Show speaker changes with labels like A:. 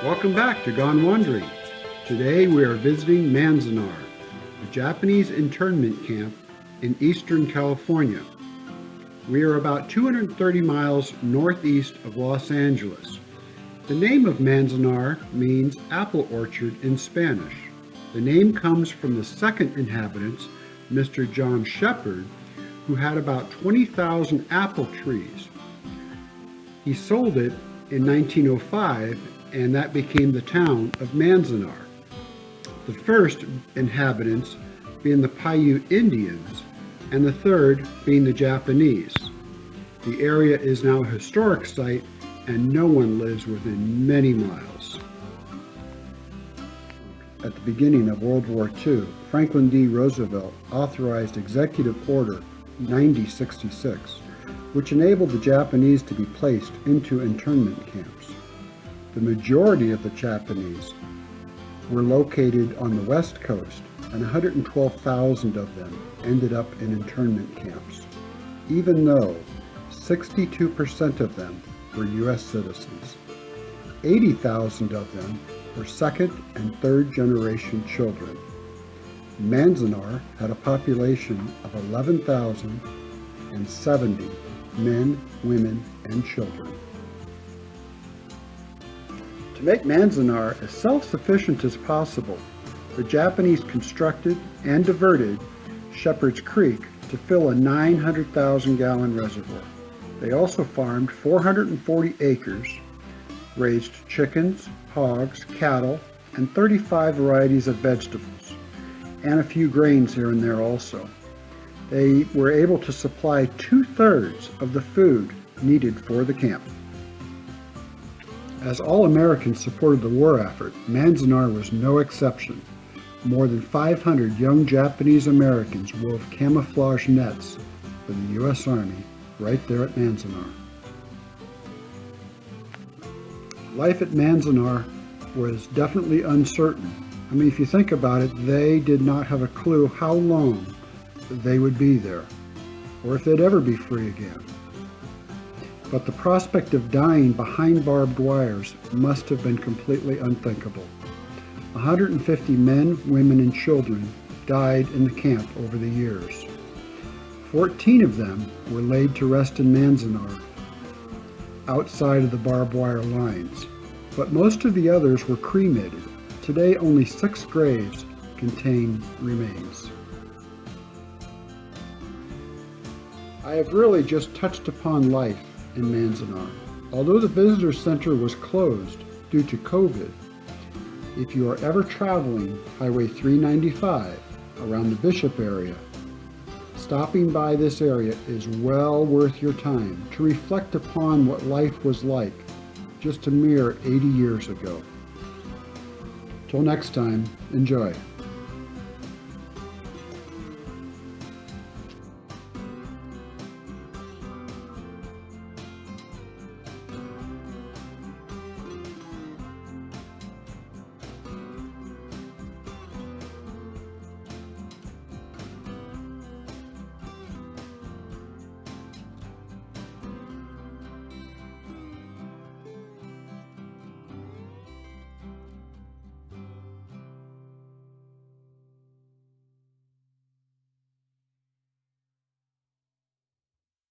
A: Welcome back to Gone Wandering. Today we are visiting Manzanar, a Japanese internment camp in eastern California. We are about 230 miles northeast of Los Angeles. The name of Manzanar means apple orchard in Spanish. The name comes from the second inhabitants, Mr. John Shepherd, who had about 20,000 apple trees. He sold it in 1905, and that became the town of Manzanar. The first inhabitants being the Paiute Indians, and the third being the Japanese. The area is now a historic site, and no one lives within many miles. At the beginning of World War II, Franklin D. Roosevelt authorized Executive Order 9066, which enabled the Japanese to be placed into internment camps. The majority of the Japanese were located on the West Coast, and 112,000 of them ended up in internment camps, even though 62% of them were U.S. citizens. 80,000 of them were second and third generation children. Manzanar had a population of 11,070 men, women, and children. To make Manzanar as self-sufficient as possible, the Japanese constructed and diverted Shepherd's Creek to fill a 900,000-gallon reservoir. They also farmed 440 acres, raised chickens, hogs, cattle, and 35 varieties of vegetables, and a few grains here and there also. They were able to supply 2/3 of the food needed for the camp. As all Americans supported the war effort, Manzanar was no exception. More than 500 young Japanese Americans wove camouflage nets for the U.S. Army right there at Manzanar. Life at Manzanar was definitely uncertain. I mean, if you think about it, they did not have a clue how long they would be there, or if they'd ever be free again. But the prospect of dying behind barbed wires must have been completely unthinkable. 150 men, women, and children died in the camp over the years. 14 of them were laid to rest in Manzanar, outside of the barbed wire lines, but most of the others were cremated. Today, only 6 graves contain remains. I have really just touched upon life in Manzanar. Although the visitor center was closed due to COVID, if you are ever traveling Highway 395 around the Bishop area, stopping by this area is well worth your time to reflect upon what life was like just a mere 80 years ago. Till next time, enjoy.